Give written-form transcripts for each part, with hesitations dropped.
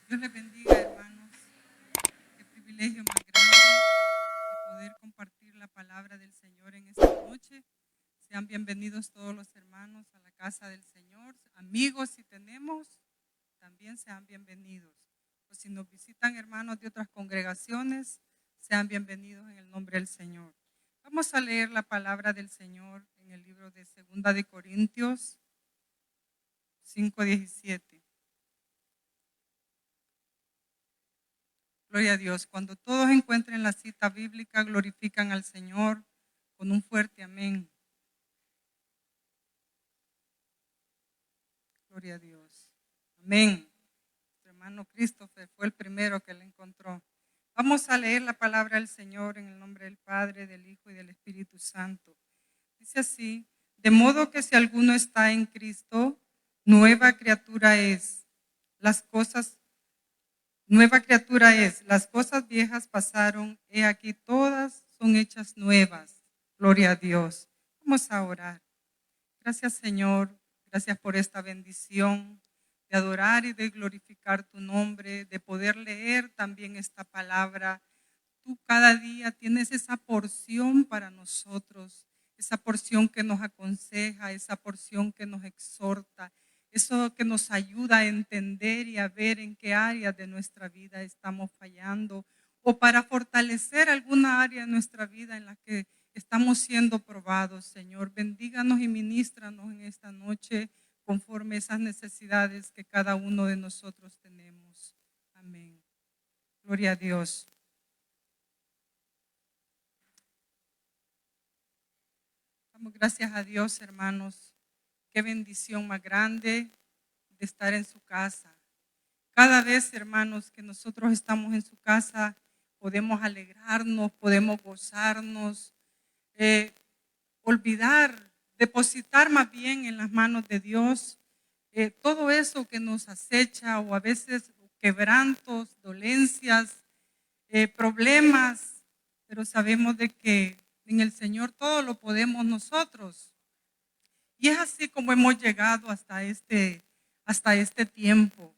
Dios les bendiga, hermanos. Qué privilegio más grande de poder compartir la palabra del Señor en esta noche. Sean bienvenidos todos los hermanos a la casa del Señor. Amigos, si tenemos, también sean bienvenidos. O si nos visitan hermanos de otras congregaciones, sean bienvenidos en el nombre del Señor. Vamos a leer la palabra del Señor en el libro de 2 de Corintios 5:17. Gloria a Dios. Cuando todos encuentren la cita bíblica, glorifican al Señor con un fuerte amén. Gloria a Dios. Amén. Nuestro hermano Christopher fue el primero que la encontró. Vamos a leer la palabra del Señor en el nombre del Padre, del Hijo y del Espíritu Santo. Dice así: de modo que si alguno está en Cristo, nueva criatura es. Nueva criatura es, las cosas viejas pasaron, he aquí todas son hechas nuevas. Gloria a Dios. Vamos a orar. Gracias, Señor, gracias por esta bendición de adorar y de glorificar tu nombre, de poder leer también esta palabra. Tú cada día tienes esa porción para nosotros, esa porción que nos aconseja, esa porción que nos exhorta, eso que nos ayuda a entender y a ver en qué áreas de nuestra vida estamos fallando o para fortalecer alguna área de nuestra vida en la que estamos siendo probados. Señor, bendíganos y ministranos en esta noche conforme a esas necesidades que cada uno de nosotros tenemos. Amén. Gloria a Dios. Damos gracias a Dios, hermanos. Qué bendición más grande de estar en su casa. Cada vez, hermanos, que nosotros estamos en su casa, podemos alegrarnos, podemos gozarnos, olvidar, depositar más bien en las manos de Dios todo eso que nos acecha o a veces quebrantos, dolencias, problemas, pero sabemos de que en el Señor todo lo podemos nosotros. Y es así como hemos llegado hasta este tiempo.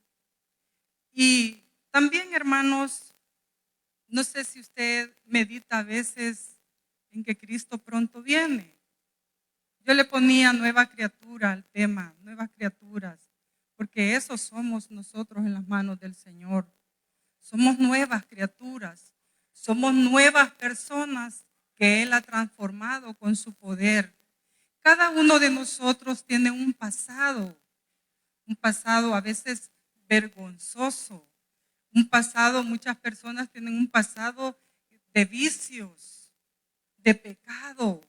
Y también, hermanos, no sé si usted medita a veces en que Cristo pronto viene. Yo le ponía nueva criatura al tema, nuevas criaturas, porque eso somos nosotros en las manos del Señor. Somos nuevas criaturas, somos nuevas personas que Él ha transformado con su poder. Cada uno de nosotros tiene un pasado a veces vergonzoso, muchas personas tienen un pasado de vicios, de pecado.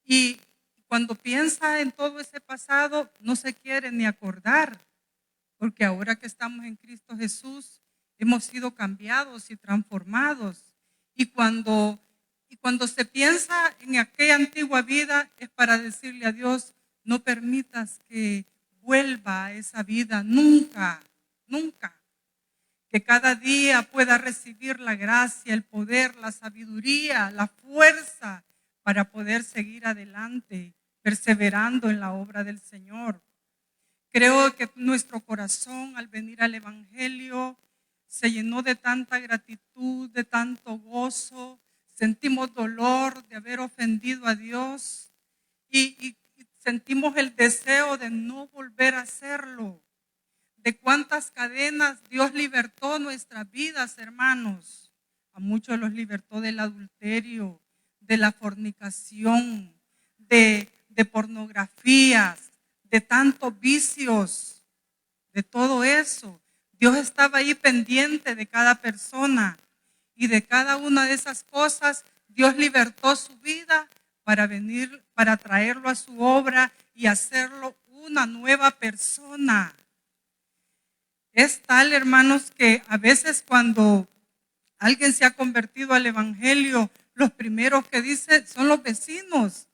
Y cuando piensa en todo ese pasado, no se quiere ni acordar, porque ahora que estamos en Cristo Jesús, hemos sido cambiados y transformados. Y cuando se piensa en aquella antigua vida, es para decirle a Dios: no permitas que vuelva a esa vida nunca, nunca. Que cada día pueda recibir la gracia, el poder, la sabiduría, la fuerza para poder seguir adelante, perseverando en la obra del Señor. Creo que nuestro corazón al venir al Evangelio se llenó de tanta gratitud, de tanto gozo. Sentimos dolor de haber ofendido a Dios y sentimos el deseo de no volver a hacerlo. De cuántas cadenas Dios libertó nuestras vidas, hermanos. A muchos los libertó del adulterio, de la fornicación, de pornografías, de tantos vicios, de todo eso. Dios estaba ahí pendiente de cada persona y de cada una de esas cosas. Dios libertó su vida para venir, para traerlo a su obra y hacerlo una nueva persona. Es tal, hermanos, que a veces cuando alguien se ha convertido al Evangelio, los primeros que dice son los vecinos.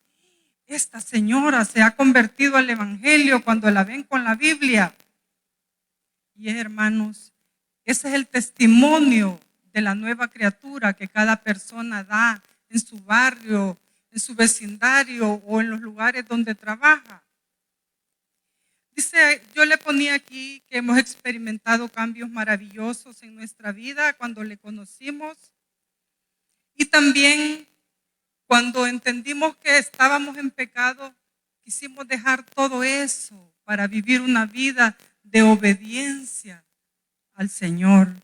Esta señora se ha convertido al Evangelio cuando la ven con la Biblia. Y hermanos, ese es el testimonio de la nueva criatura que cada persona da en su barrio, en su vecindario o en los lugares donde trabaja. Dice, yo le ponía aquí que hemos experimentado cambios maravillosos en nuestra vida cuando le conocimos y también cuando entendimos que estábamos en pecado, quisimos dejar todo eso para vivir una vida de obediencia al Señor.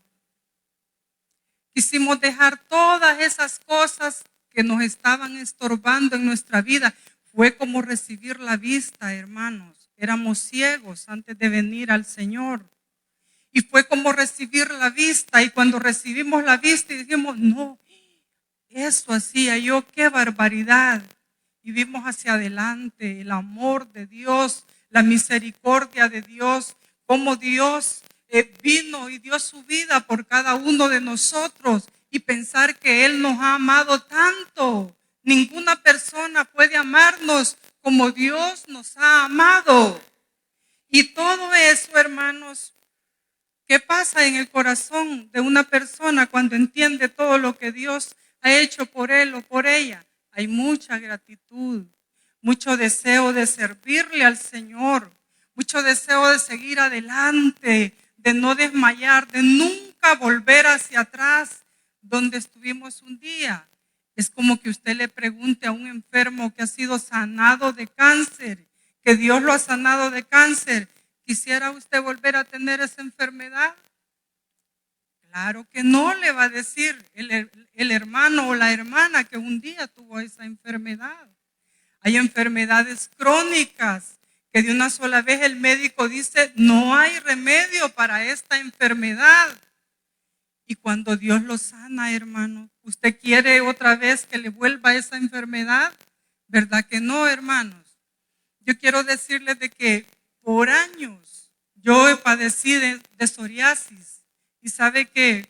Quisimos dejar todas esas cosas que nos estaban estorbando en nuestra vida. Fue como recibir la vista, hermanos. Éramos ciegos antes de venir al Señor. Y fue como recibir la vista. Y cuando recibimos la vista y dijimos, no, eso hacía yo, qué barbaridad. Y vimos hacia adelante el amor de Dios, la misericordia de Dios, cómo Dios vino y dio su vida por cada uno de nosotros y pensar que Él nos ha amado tanto. Ninguna persona puede amarnos como Dios nos ha amado. Y todo eso, hermanos, ¿qué pasa en el corazón de una persona cuando entiende todo lo que Dios ha hecho por él o por ella? Hay mucha gratitud, mucho deseo de servirle al Señor, mucho deseo de seguir adelante, de no desmayar, de nunca volver hacia atrás donde estuvimos un día. Es como que usted le pregunte a un enfermo que ha sido sanado de cáncer, que Dios lo ha sanado de cáncer. ¿Quisiera usted volver a tener esa enfermedad? Claro que no, le va a decir el hermano o la hermana que un día tuvo esa enfermedad. Hay enfermedades crónicas que de una sola vez el médico dice, no hay remedio para esta enfermedad. Y cuando Dios lo sana, hermano, ¿usted quiere otra vez que le vuelva esa enfermedad? ¿Verdad que no, hermanos? Yo quiero decirles de que por años yo padecí de psoriasis. Y sabe que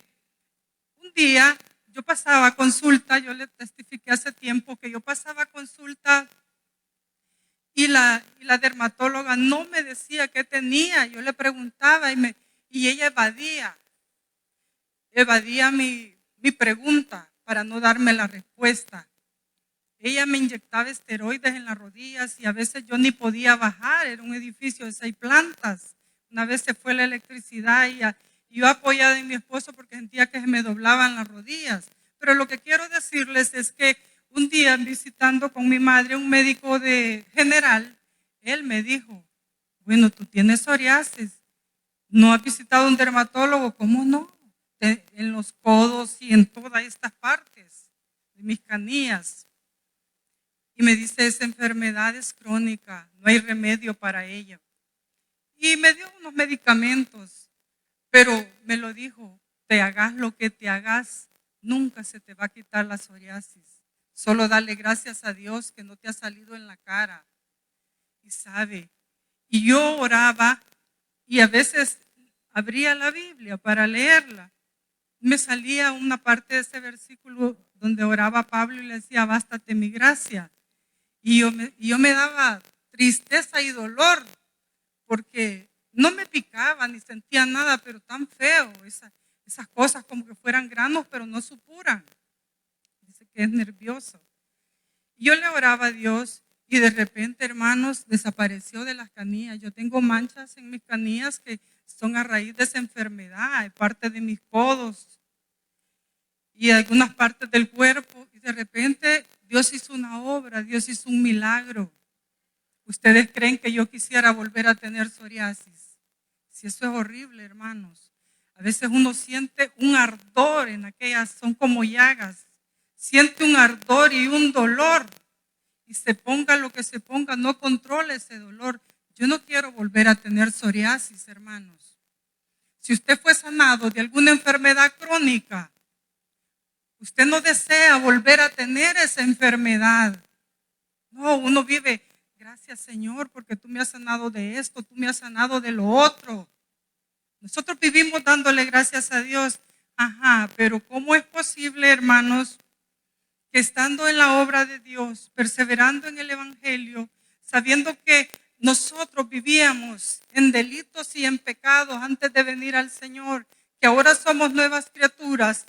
un día yo pasaba consulta, yo le testifiqué hace tiempo que yo pasaba consulta y la dermatóloga no me decía qué tenía. Yo le preguntaba y ella evadía mi pregunta para no darme la respuesta. Ella me inyectaba esteroides en las rodillas y a veces yo ni podía bajar. Era un edificio de 6 plantas. Una vez se fue la electricidad y yo apoyada en mi esposo porque sentía que se me doblaban las rodillas. Pero lo que quiero decirles es que un día visitando con mi madre un médico de general, él me dijo, bueno, tú tienes psoriasis. ¿No has visitado un dermatólogo? ¿Cómo no? En los codos y en todas estas partes de mis canillas. Y me dice, esa enfermedad es crónica, no hay remedio para ella. Y me dio unos medicamentos, pero me lo dijo, te hagas lo que te hagas, nunca se te va a quitar la psoriasis. Solo dale gracias a Dios que no te ha salido en la cara. Y sabe, y yo oraba y a veces abría la Biblia para leerla. Me salía una parte de ese versículo donde oraba Pablo y le decía, bástate mi gracia. Y yo me daba tristeza y dolor porque no me picaba ni sentía nada, pero tan feo, esas cosas como que fueran granos, pero no supuran. Dice que es nervioso. Y yo le oraba a Dios y de repente, hermanos, desapareció de las canillas. Yo tengo manchas en mis canillas que son a raíz de esa enfermedad, parte de mis codos y algunas partes del cuerpo. Y de repente Dios hizo una obra, Dios hizo un milagro. ¿Ustedes creen que yo quisiera volver a tener psoriasis? Si eso es horrible, hermanos. A veces uno siente un ardor en aquellas, son como llagas. Siente un ardor y un dolor. Y se ponga lo que se ponga, no controla ese dolor. Yo no quiero volver a tener psoriasis, hermanos. Si usted fue sanado de alguna enfermedad crónica, usted no desea volver a tener esa enfermedad. No, uno vive, gracias Señor, porque tú me has sanado de esto, tú me has sanado de lo otro. Nosotros vivimos dándole gracias a Dios. Ajá, pero ¿cómo es posible, hermanos, que estando en la obra de Dios, perseverando en el Evangelio, sabiendo que nosotros vivíamos en delitos y en pecados antes de venir al Señor, que ahora somos nuevas criaturas,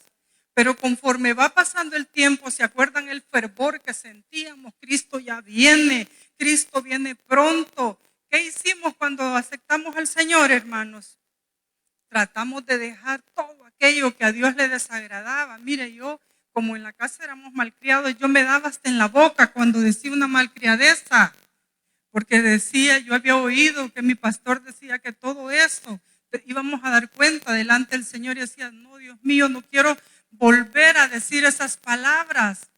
pero conforme va pasando el tiempo, ¿se acuerdan el fervor que sentíamos? Cristo ya viene, Cristo viene pronto. ¿Qué hicimos cuando aceptamos al Señor, hermanos? Tratamos de dejar todo aquello que a Dios le desagradaba. Mire, yo, como en la casa éramos malcriados, yo me daba hasta en la boca cuando decía una malcriadeza, porque decía, yo había oído que mi pastor decía que todo eso íbamos a dar cuenta delante del Señor, y decía, no, Dios mío, no quiero volver a decir esas palabras.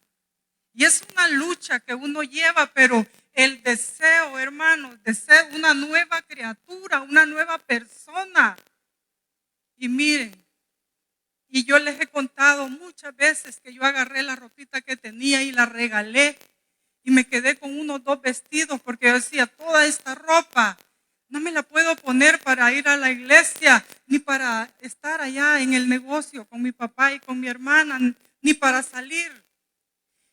Y es una lucha que uno lleva, pero el deseo, hermanos, de ser una nueva criatura, una nueva persona. Y miren, y yo les he contado muchas veces que yo agarré la ropita que tenía y la regalé, y me quedé con unos 2 vestidos, porque yo decía, toda esta ropa no me la puedo poner para ir a la iglesia, ni para estar allá en el negocio con mi papá y con mi hermana, ni para salir.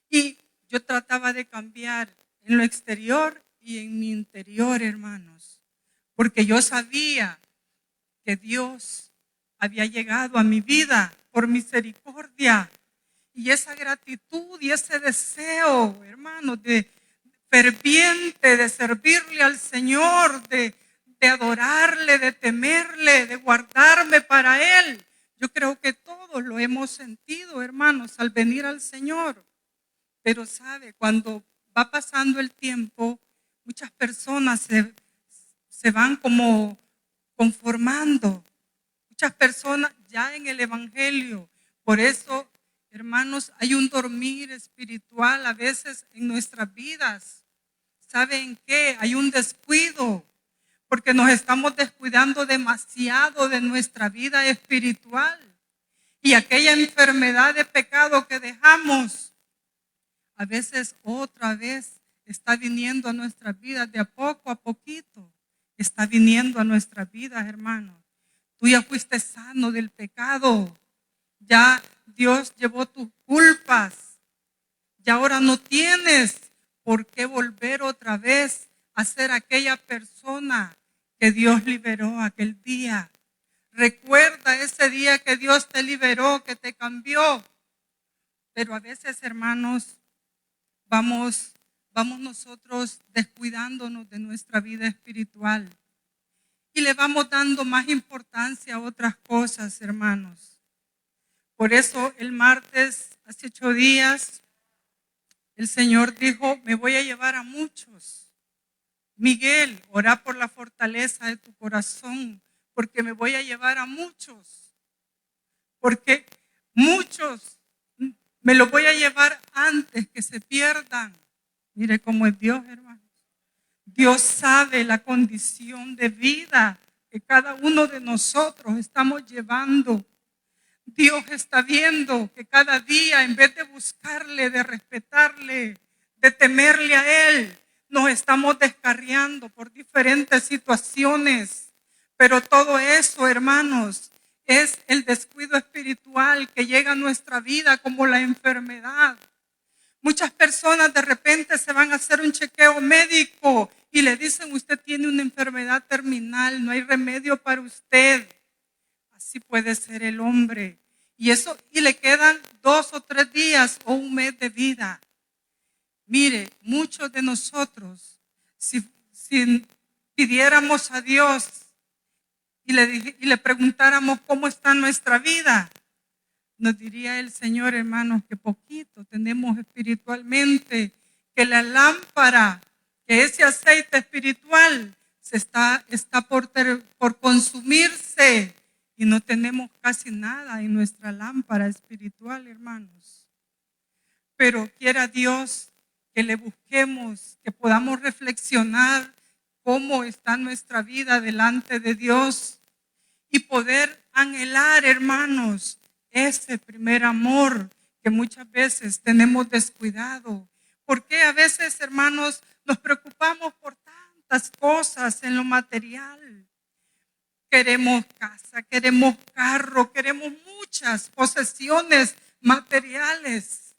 Y yo trataba de cambiar en lo exterior y en mi interior, hermanos, porque yo sabía que Dios había llegado a mi vida por misericordia. Y esa gratitud y ese deseo, hermanos, de ferviente, de servirle al Señor, de adorarle, de temerle, de guardarme para Él. Yo creo que todos lo hemos sentido, hermanos, al venir al Señor. Pero sabe, cuando va pasando el tiempo, muchas personas se van como conformando. Muchas personas ya en el Evangelio. Por eso, hermanos, hay un dormir espiritual a veces en nuestras vidas. ¿Saben qué? Hay un descuido, porque nos estamos descuidando demasiado de nuestra vida espiritual. Y aquella enfermedad de pecado que dejamos, a veces otra vez está viniendo a nuestras vidas de a poco a poquito. Está viniendo a nuestras vidas, hermanos. Tú ya fuiste sano del pecado. Ya Dios llevó tus culpas. Y ahora no tienes por qué volver otra vez a ser aquella persona que Dios liberó aquel día. Recuerda ese día que Dios te liberó, que te cambió. Pero a veces, hermanos, vamos nosotros descuidándonos de nuestra vida espiritual. Y le vamos dando más importancia a otras cosas, hermanos. Por eso el martes, hace 8 días, el Señor dijo, me voy a llevar a muchos. Miguel, ora por la fortaleza de tu corazón, porque me voy a llevar a muchos. Porque muchos me los voy a llevar antes que se pierdan. Mire cómo es Dios, hermano. Dios sabe la condición de vida que cada uno de nosotros estamos llevando. Dios está viendo que cada día, en vez de buscarle, de respetarle, de temerle a Él, nos estamos descarriando por diferentes situaciones. Pero todo eso, hermanos, es el descuido espiritual que llega a nuestra vida como la enfermedad. Muchas personas de repente se van a hacer un chequeo médico y le dicen, usted tiene una enfermedad terminal, no hay remedio para usted. Así puede ser el hombre. Y le quedan 2 o 3 días o un mes de vida. Mire, muchos de nosotros, si pidiéramos a Dios y le preguntáramos cómo está nuestra vida, nos diría el Señor, hermanos, que poquito tenemos espiritualmente, que la lámpara, que ese aceite espiritual está por consumirse y no tenemos casi nada en nuestra lámpara espiritual, hermanos. Pero quiera Dios que le busquemos, que podamos reflexionar cómo está nuestra vida delante de Dios y poder anhelar, hermanos, ese primer amor que muchas veces tenemos descuidado. Porque a veces, hermanos, nos preocupamos por tantas cosas en lo material. Queremos casa, queremos carro, queremos muchas posesiones materiales.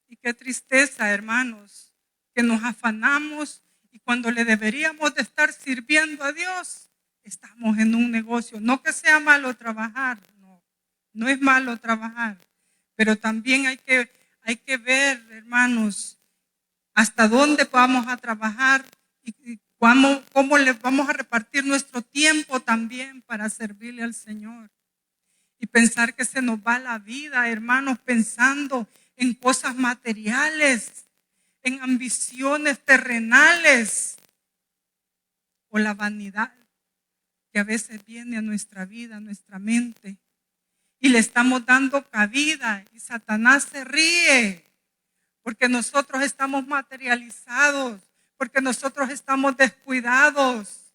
Y qué tristeza, hermanos, que nos afanamos y cuando le deberíamos de estar sirviendo a Dios, estamos en un negocio. No que sea malo trabajar, no es malo trabajar, pero también hay que ver, hermanos, hasta dónde vamos a trabajar y cómo le vamos a repartir nuestro tiempo también para servirle al Señor. Y pensar que se nos va la vida, hermanos, pensando en cosas materiales, en ambiciones terrenales o la vanidad que a veces viene a nuestra vida, a nuestra mente. Y le estamos dando cabida y Satanás se ríe porque nosotros estamos materializados, porque nosotros estamos descuidados,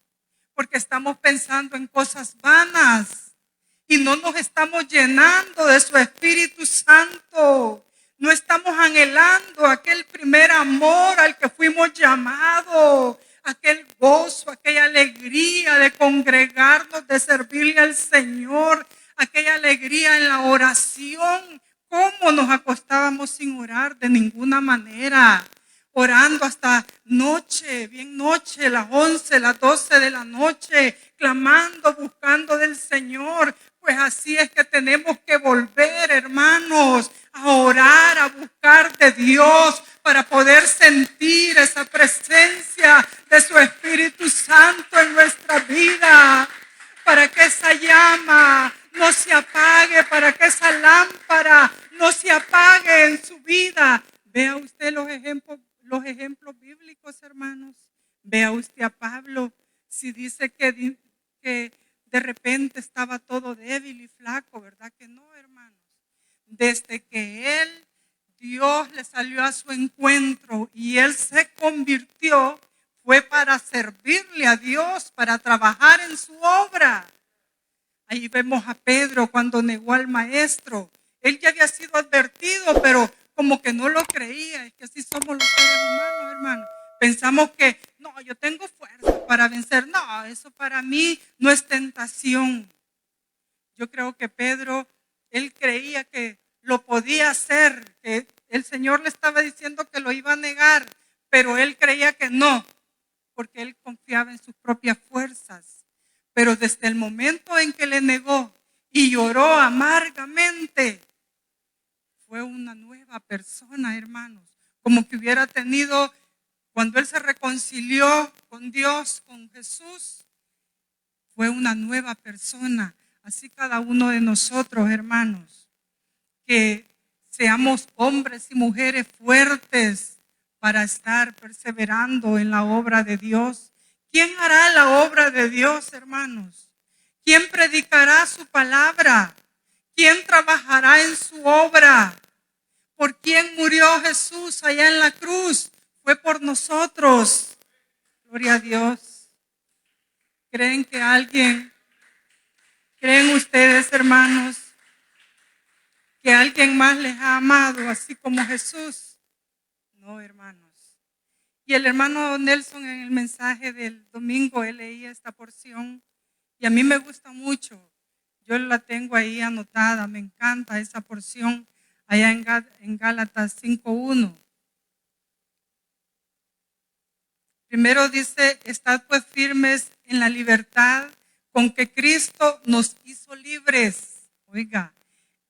porque estamos pensando en cosas vanas y no nos estamos llenando de su Espíritu Santo. No estamos anhelando aquel primer amor al que fuimos llamados, aquel gozo, aquella alegría de congregarnos, de servirle al Señor, aquella alegría en la oración. ¿Cómo nos acostábamos sin orar? De ninguna manera. Orando hasta noche, bien noche, las 11, las 12 de la noche, clamando, buscando del Señor. Pues así es que tenemos que volver, hermanos, a orar, a buscar de Dios para poder sentir esa presencia de su Espíritu Santo en nuestra vida, para que esa llama no se apague, para que esa lámpara no se apague en su vida. Vea usted los ejemplos bíblicos, hermanos. Vea usted a Pablo, si dice que de repente estaba todo débil y flaco, ¿verdad que no, hermanos? Desde que Dios le salió a su encuentro y él se convirtió, fue para servirle a Dios, para trabajar en su obra. Ahí vemos a Pedro cuando negó al maestro. Él ya había sido advertido, pero como que no lo creía. Es que así somos los seres humanos, hermano. Pensamos que, no, yo tengo fuerza para vencer. No, eso para mí no es tentación. Yo creo que Pedro, él creía que lo podía hacer, que el Señor le estaba diciendo que lo iba a negar, pero él creía que no, porque él confiaba en sus propias fuerzas. Pero desde el momento en que le negó y lloró amargamente, fue una nueva persona, hermanos. Como que hubiera tenido, cuando él se reconcilió con Dios, con Jesús, fue una nueva persona. Así cada uno de nosotros, hermanos, que seamos hombres y mujeres fuertes para estar perseverando en la obra de Dios. ¿Quién hará la obra de Dios, hermanos? ¿Quién predicará su palabra? ¿Quién trabajará en su obra? ¿Por quién murió Jesús allá en la cruz? Fue por nosotros. Gloria a Dios. ¿Creen ustedes, hermanos, que alguien más les ha amado así como Jesús? No, hermanos. Y el hermano Nelson en el mensaje del domingo, él leía esta porción y a mí me gusta mucho. Yo la tengo ahí anotada, me encanta esa porción allá en Gálatas 5:1. Primero dice, estad pues firmes en la libertad con que Cristo nos hizo libres. Oiga,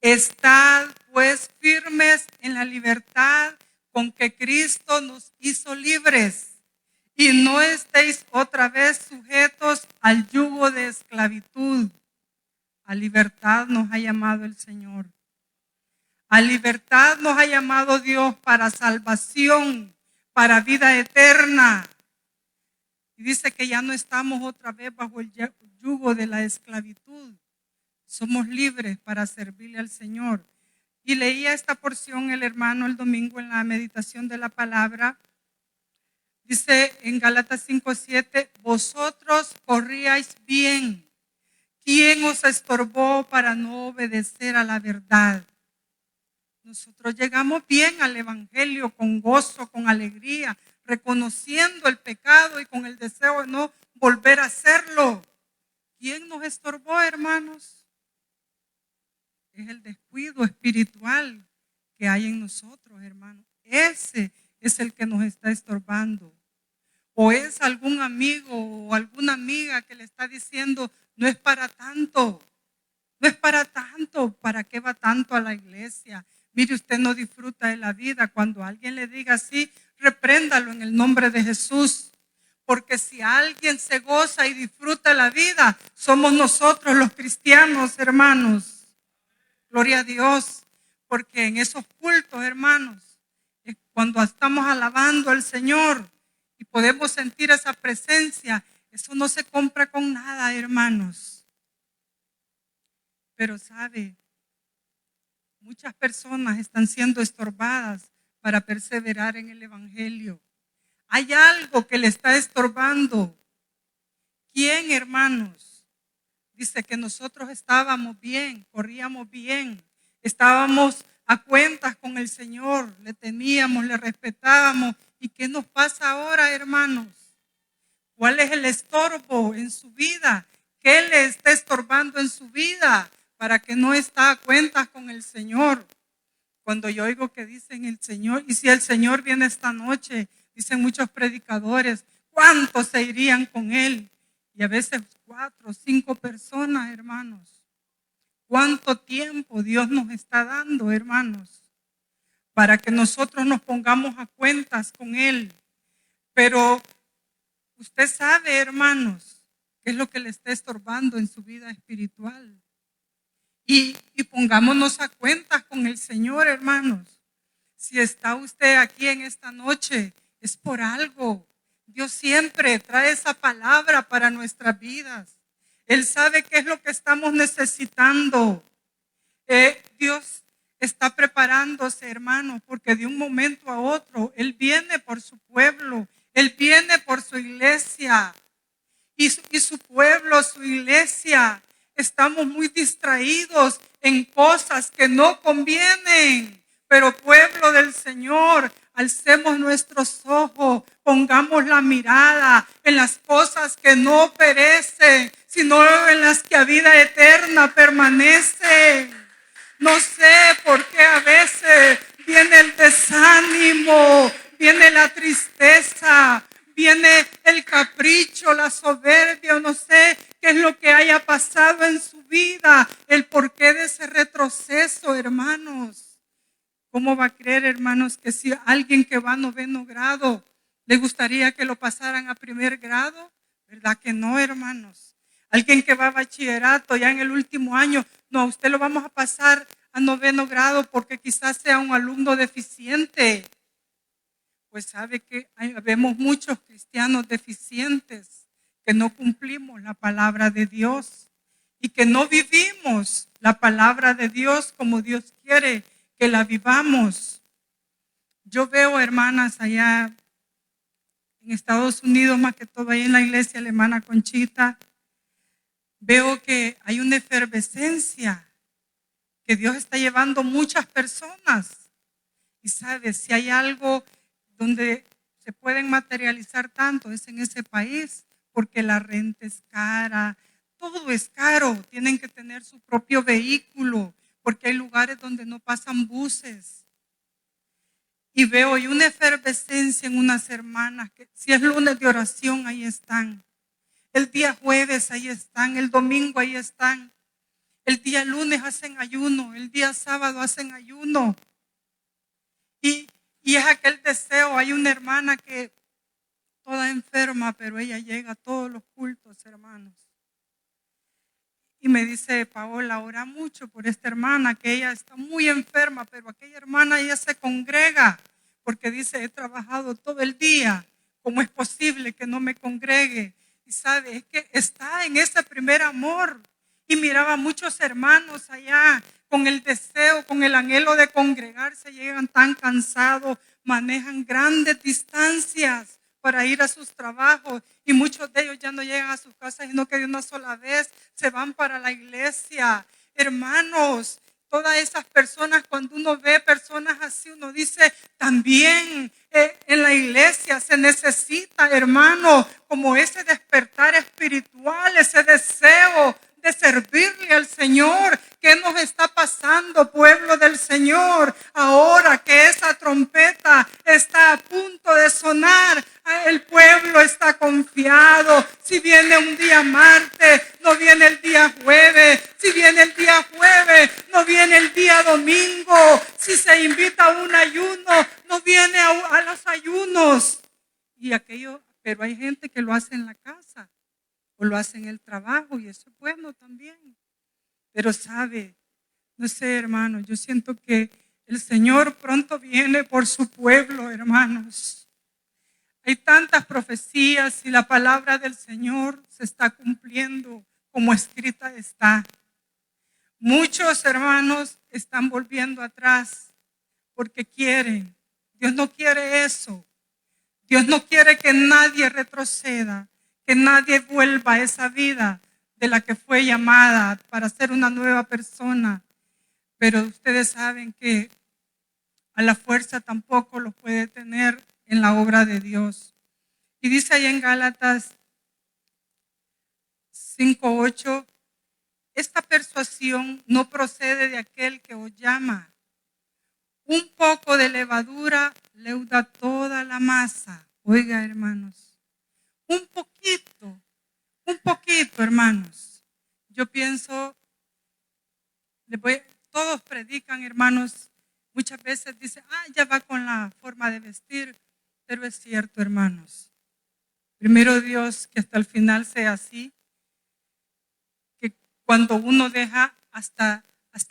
estad pues firmes en la libertad con que Cristo nos hizo libres y no estéis otra vez sujetos al yugo de esclavitud. A libertad nos ha llamado el Señor. A libertad nos ha llamado Dios para salvación, para vida eterna. Y dice que ya no estamos otra vez bajo el yugo de la esclavitud. Somos libres para servirle al Señor. Y leía esta porción el hermano el domingo en la meditación de la palabra. Dice en Gálatas 5:7, vosotros corríais bien. ¿Quién os estorbó para no obedecer a la verdad? Nosotros llegamos bien al evangelio con gozo, con alegría, reconociendo el pecado y con el deseo de no volver a hacerlo. ¿Quién nos estorbó, hermanos? Es el descuido espiritual que hay en nosotros, hermanos. Ese es el que nos está estorbando. O es algún amigo o alguna amiga que le está diciendo, no es para tanto, no es para tanto, ¿para qué va tanto a la iglesia? Mire, usted no disfruta de la vida. Cuando alguien le diga así, repréndalo en el nombre de Jesús. Porque si alguien se goza y disfruta la vida, somos nosotros los cristianos, hermanos. Gloria a Dios. Porque en esos cultos, hermanos, es cuando estamos alabando al Señor y podemos sentir esa presencia, eso no se compra con nada, hermanos. Pero sabe, muchas personas están siendo estorbadas para perseverar en el Evangelio. Hay algo que le está estorbando. ¿Quién, hermanos? Dice que nosotros estábamos bien, corríamos bien, estábamos a cuentas con el Señor, le temíamos, le respetábamos. ¿Y qué nos pasa ahora, hermanos? ¿Cuál es el estorbo en su vida? ¿Qué le está estorbando en su vida para que no está a cuentas con el Señor? Cuando yo oigo que dicen el Señor, y si el Señor viene esta noche, dicen muchos predicadores, ¿cuántos se irían con Él? Y a veces 4 o 5 personas, hermanos. ¿Cuánto tiempo Dios nos está dando, hermanos? Para que nosotros nos pongamos a cuentas con Él. Pero usted sabe, hermanos, qué es lo que le está estorbando en su vida espiritual. Y pongámonos a cuentas con el Señor, hermanos. Si está usted aquí en esta noche, es por algo. Dios siempre trae esa palabra para nuestras vidas. Él sabe qué es lo que estamos necesitando. Dios está preparándose, hermanos, porque de un momento a otro Él viene por su pueblo. Él viene por su iglesia. Y su pueblo, su iglesia, estamos muy distraídos en cosas que no convienen. Pero pueblo del Señor, alcemos nuestros ojos, pongamos la mirada en las cosas que no perecen, sino en las que a vida eterna permanecen. No sé por qué a veces viene el desánimo, viene la tristeza, viene el capricho, la soberbia, no sé qué es lo que haya pasado en su vida, el porqué de ese retroceso, hermanos. ¿Cómo va a creer, hermanos, que si alguien que va a 9º grado le gustaría que lo pasaran a 1er grado? ¿Verdad que no, hermanos? Alguien que va a bachillerato ya en el último año, no, usted lo vamos a pasar a 9º grado porque quizás sea un alumno deficiente. Pues sabe que vemos muchos cristianos deficientes que no cumplimos la palabra de Dios y que no vivimos la palabra de Dios como Dios quiere que la vivamos. Yo veo hermanas allá en Estados Unidos, más que todo ahí en la iglesia alemana Conchita, veo que hay una efervescencia, que Dios está llevando muchas personas. Y sabes, si hay algo donde se pueden materializar tanto, es en ese país, porque la renta es cara, todo es caro, tienen que tener su propio vehículo, porque hay lugares donde no pasan buses. Y veo hay una efervescencia en unas hermanas que si es lunes de oración, ahí están. El día jueves, ahí están. El domingo, ahí están. El día lunes hacen ayuno. El día sábado hacen ayuno. Y es aquel deseo. Hay una hermana que toda enferma, pero ella llega a todos los cultos, hermanos. Y me dice, Paola, ora mucho por esta hermana, que ella está muy enferma, pero aquella hermana ella se congrega, porque dice, he trabajado todo el día, ¿cómo es posible que no me congregue? Y sabe, es que está en ese primer amor. Y miraba a muchos hermanos allá con el deseo, con el anhelo de congregarse, llegan tan cansados, manejan grandes distancias para ir a sus trabajos y muchos de ellos ya no llegan a sus casas, sino que de una sola vez se van para la iglesia. Hermanos, todas esas personas, cuando uno ve personas así, uno dice, también en la iglesia se necesita, hermano, como ese despertar espiritual, ese deseo de servirle al Señor. ¿Qué nos está pasando, pueblo del Señor? Ahora que esa trompeta está a punto de sonar, el pueblo está confiado. Si viene un día martes, no viene el día jueves. Si viene el día jueves, no viene el día domingo. Si se invita a un ayuno, no viene a los ayunos. Y aquellos pero hay gente que lo hace en la casa o lo hace en el trabajo y eso es bueno también. Pero sabe, no sé, hermano, yo siento que el Señor pronto viene por su pueblo, hermanos. Hay tantas profecías y la palabra del Señor se está cumpliendo como escrita está. Muchos hermanos están volviendo atrás porque quieren. Dios no quiere eso. Dios no quiere que nadie retroceda, que nadie vuelva a esa vida de la que fue llamada para ser una nueva persona. Pero ustedes saben que a la fuerza tampoco lo puede tener en la obra de Dios. Y dice ahí en Gálatas 5:8, esta persuasión no procede de aquel que os llama. Un poco de levadura leuda toda la masa. Oiga, hermanos, un poquito, hermanos. Yo pienso, todos predican, hermanos, muchas veces dicen, ya va con la forma de vestir, pero es cierto, hermanos. Primero Dios, que hasta el final sea así, que cuando uno deja hasta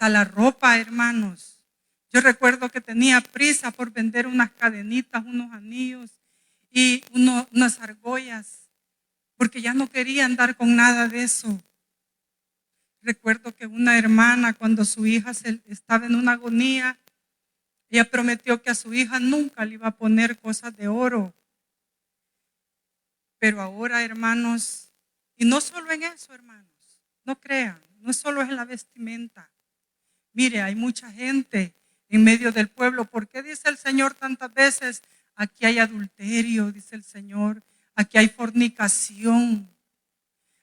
la ropa, hermanos. Yo recuerdo que tenía prisa por vender unas cadenitas, unos anillos y unas argollas, porque ya no quería andar con nada de eso. Recuerdo que una hermana, cuando su hija estaba en una agonía, ella prometió que a su hija nunca le iba a poner cosas de oro. Pero ahora, hermanos, y no solo en eso, hermanos, no crean, no solo es en la vestimenta. Mire, hay mucha gente en medio del pueblo. ¿Por qué dice el Señor tantas veces? Aquí hay adulterio, dice el Señor. Aquí hay fornicación.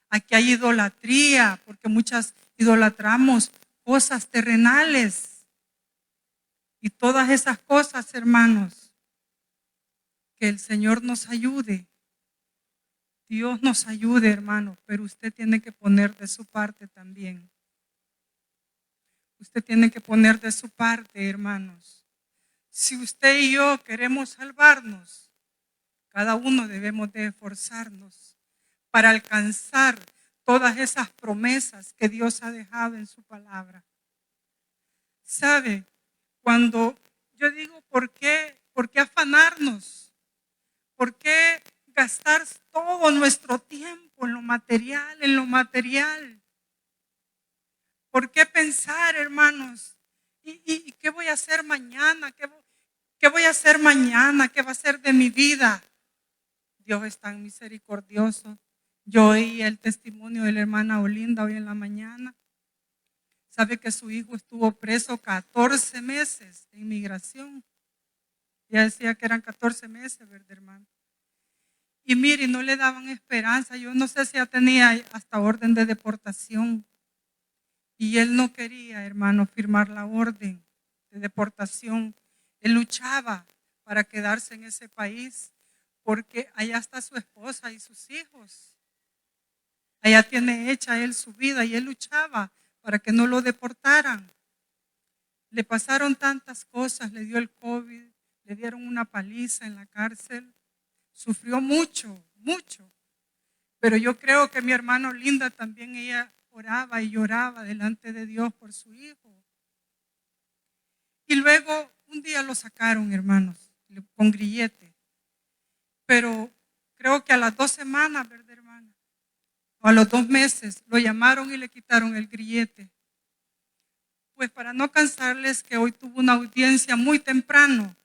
Aquí hay idolatría, porque muchas idolatramos cosas terrenales. Y todas esas cosas, hermanos, que el Señor nos ayude. Dios nos ayude, hermano, pero usted tiene que poner de su parte también. Usted tiene que poner de su parte, hermanos. Si usted y yo queremos salvarnos, cada uno debemos de esforzarnos para alcanzar todas esas promesas que Dios ha dejado en su palabra. ¿Sabe? Cuando yo digo, ¿por qué afanarnos? ¿Por qué gastar todo nuestro tiempo en lo material? ¿Por qué pensar, hermanos? ¿Y qué voy a hacer mañana? ¿Qué voy a hacer mañana? ¿Qué va a ser de mi vida? Dios es tan misericordioso. Yo oí el testimonio de la hermana Olinda hoy en la mañana. Sabe que su hijo estuvo preso 14 meses de inmigración. Ella decía que eran 14 meses, ¿verdad, hermano? Y mire, no le daban esperanza. Yo no sé si ya tenía hasta orden de deportación. Y él no quería, hermano, firmar la orden de deportación. Él luchaba para quedarse en ese país porque allá está su esposa y sus hijos. Allá tiene hecha él su vida y él luchaba para que no lo deportaran. Le pasaron tantas cosas, le dio el COVID, le dieron una paliza en la cárcel. Sufrió mucho. Pero yo creo que mi hermano Linda también, ella oraba y lloraba delante de Dios por su hijo. Y luego un día lo sacaron, hermanos, con grillete. Pero creo que a las 2 semanas, ¿verdad, hermana? O a los 2 meses lo llamaron y le quitaron el grillete. Pues para no cansarles, que hoy tuvo una audiencia muy temprano.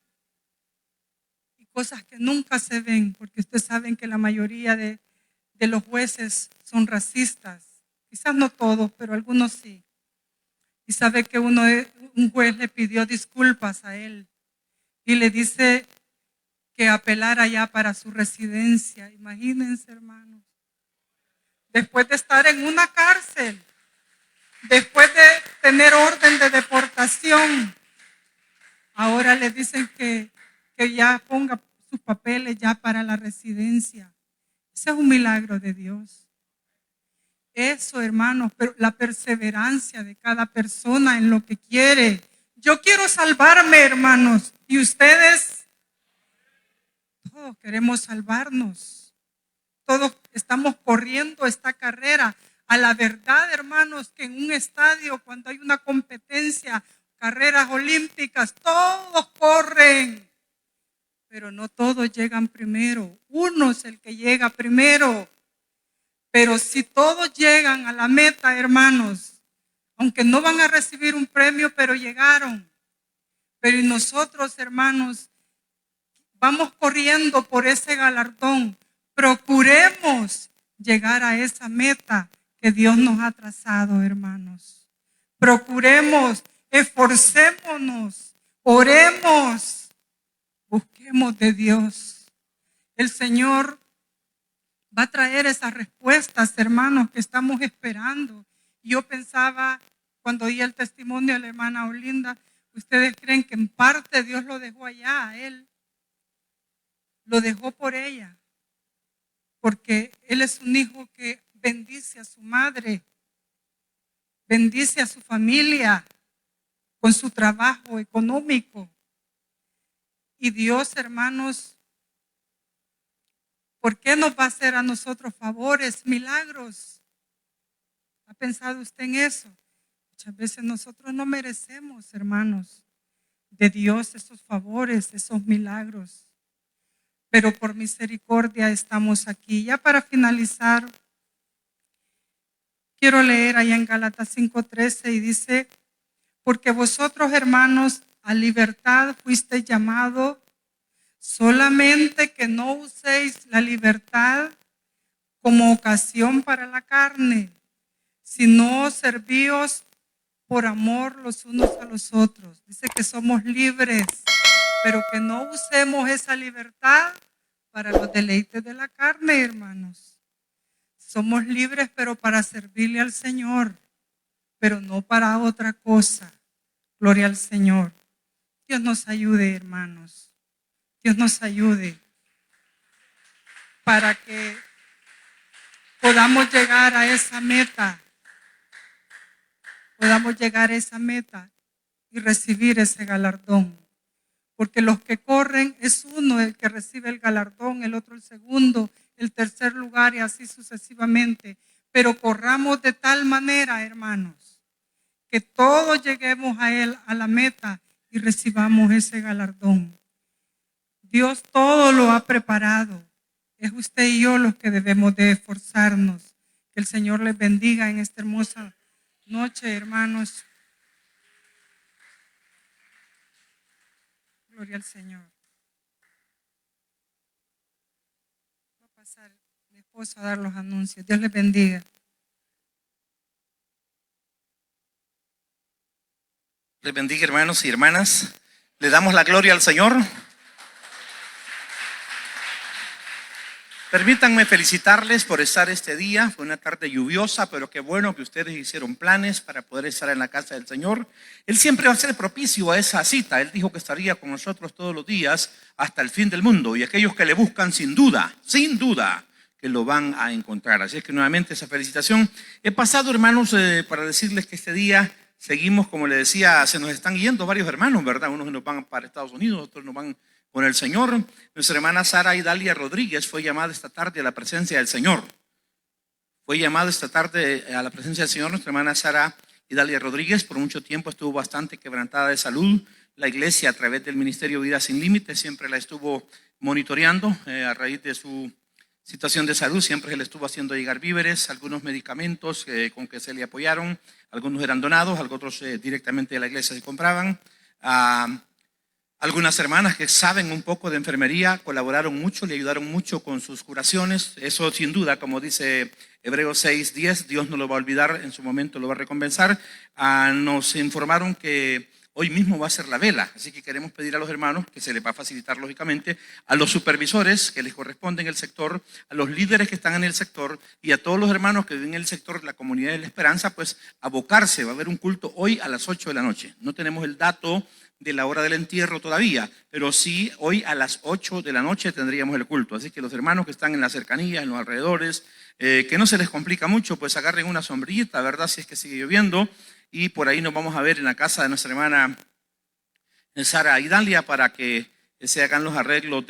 Y cosas que nunca se ven, porque ustedes saben que la mayoría de los jueces son racistas. Quizás no todos, pero algunos sí. Y sabe que un juez le pidió disculpas a él y le dice que apelara ya para su residencia. Imagínense, hermanos. Después de estar en una cárcel, después de tener orden de deportación, ahora le dicen que ya ponga sus papeles ya para la residencia. Ese es un milagro de Dios. Eso, hermanos, pero la perseverancia de cada persona en lo que quiere. Yo quiero salvarme, hermanos, y ustedes, todos queremos salvarnos. todos estamos corriendo esta carrera a la verdad, hermanos, que en un estadio, cuando hay una competencia, carreras olímpicas, todos corren, pero no todos llegan primero. Uno es el que llega primero. Pero si todos llegan a la meta, hermanos, aunque no van a recibir un premio, pero llegaron. Pero y nosotros, hermanos, vamos corriendo por ese galardón. Procuremos llegar a esa meta que Dios nos ha trazado, hermanos. Procuremos, esforcémonos, oremos, busquemos de Dios. El Señor va a traer esas respuestas, hermanos, que estamos esperando. Yo pensaba, cuando oí el testimonio de la hermana Olinda, ¿ustedes creen que en parte Dios lo dejó allá a él? Lo dejó por ella, porque él es un hijo que bendice a su madre, bendice a su familia con su trabajo económico. Y Dios, hermanos, ¿por qué nos va a hacer a nosotros favores, milagros? ¿Ha pensado usted en eso? Muchas veces nosotros no merecemos, hermanos, de Dios esos favores, esos milagros. Pero por misericordia estamos aquí. Ya para finalizar, quiero leer allá en Gálatas 5:13 y dice, porque vosotros, hermanos, a libertad fuisteis llamados, solamente que no uséis la libertad como ocasión para la carne, sino servíos por amor los unos a los otros. Dice que somos libres, pero que no usemos esa libertad para los deleites de la carne, hermanos. Somos libres, pero para servirle al Señor, pero no para otra cosa. Gloria al Señor. Dios nos ayude, hermanos. Dios nos ayude para que podamos llegar a esa meta. Podamos llegar a esa meta y recibir ese galardón. Porque los que corren es uno el que recibe el galardón, el otro el segundo, el tercer lugar y así sucesivamente. Pero corramos de tal manera, hermanos, que todos lleguemos a él, a la meta y recibamos ese galardón. Dios todo lo ha preparado. Es usted y yo los que debemos de esforzarnos. Que el Señor les bendiga en esta hermosa noche, hermanos. Gloria al Señor. Va a pasar mi esposo a dar los anuncios. Dios les bendiga. Les bendiga, hermanos y hermanas. Le damos la gloria al Señor. Permítanme felicitarles por estar este día. Fue una tarde lluviosa, pero qué bueno que ustedes hicieron planes para poder estar en la casa del Señor. Él siempre va a ser propicio a esa cita. Él dijo que estaría con nosotros todos los días hasta el fin del mundo. Y aquellos que le buscan, sin duda, que lo van a encontrar. Así es que nuevamente esa felicitación. He pasado, hermanos, para decirles que este día seguimos, como le decía, se nos están yendo varios hermanos, ¿verdad? Unos nos van para Estados Unidos, otros nos van con el Señor. Nuestra hermana Sara Idalia Rodríguez fue llamada esta tarde a la presencia del Señor. Fue llamada esta tarde a la presencia del Señor. Nuestra hermana Sara Idalia Rodríguez por mucho tiempo estuvo bastante quebrantada de salud. La iglesia, a través del Ministerio Vida Sin Límites, siempre la estuvo monitoreando a raíz de su situación de salud. Siempre se le estuvo haciendo llegar víveres, algunos medicamentos con que se le apoyaron. Algunos eran donados, otros directamente de la iglesia se compraban. Algunas hermanas que saben un poco de enfermería colaboraron mucho, le ayudaron mucho con sus curaciones. Eso sin duda, como dice Hebreos 6:10, Dios no lo va a olvidar, en su momento lo va a recompensar. Nos informaron que hoy mismo va a ser la vela, así que queremos pedir a los hermanos que se les va a facilitar lógicamente, a los supervisores que les corresponde en el sector, a los líderes que están en el sector y a todos los hermanos que viven en el sector de la comunidad de la esperanza, pues abocarse. Va a haber un culto hoy a las 8 de la noche. No tenemos el dato de la hora del entierro todavía, pero sí hoy a las 8 de la noche tendríamos el culto. Así que los hermanos que están en las cercanías, en los alrededores, que no se les complica mucho, pues agarren una sombrillita, ¿verdad? Si es que sigue lloviendo, y por ahí nos vamos a ver en la casa de nuestra hermana Sara Idalia para que se hagan los arreglos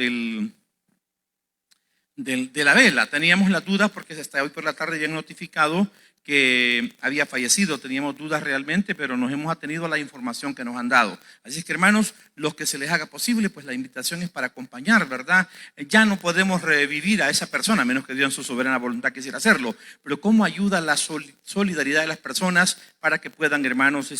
de la vela. Teníamos las dudas porque hasta hoy por la tarde habían notificado que había fallecido. Teníamos dudas realmente, pero nos hemos atenido a la información que nos han dado. Así es que, hermanos, los que se les haga posible, pues la invitación es para acompañar, ¿verdad? Ya no podemos revivir a esa persona, a menos que Dios en su soberana voluntad quisiera hacerlo. Pero ¿cómo ayuda la solidaridad de las personas para que puedan, hermanos,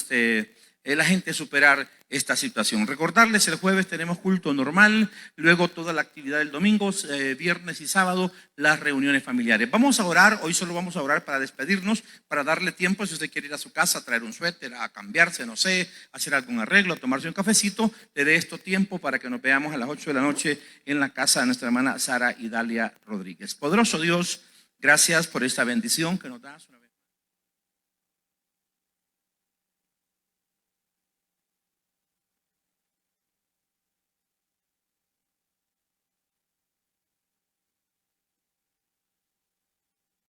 la gente superar esta situación? Recordarles, el jueves tenemos culto normal, luego toda la actividad del domingo, viernes y sábado, las reuniones familiares. Vamos a orar, hoy solo vamos a orar para despedirnos, para darle tiempo, si usted quiere ir a su casa, a traer un suéter, a cambiarse, no sé, hacer algún arreglo, a tomarse un cafecito, le dé esto tiempo para que nos veamos a las 8 de la noche en la casa de nuestra hermana Sara Idalia Rodríguez. Poderoso Dios, gracias por esta bendición que nos das una vez.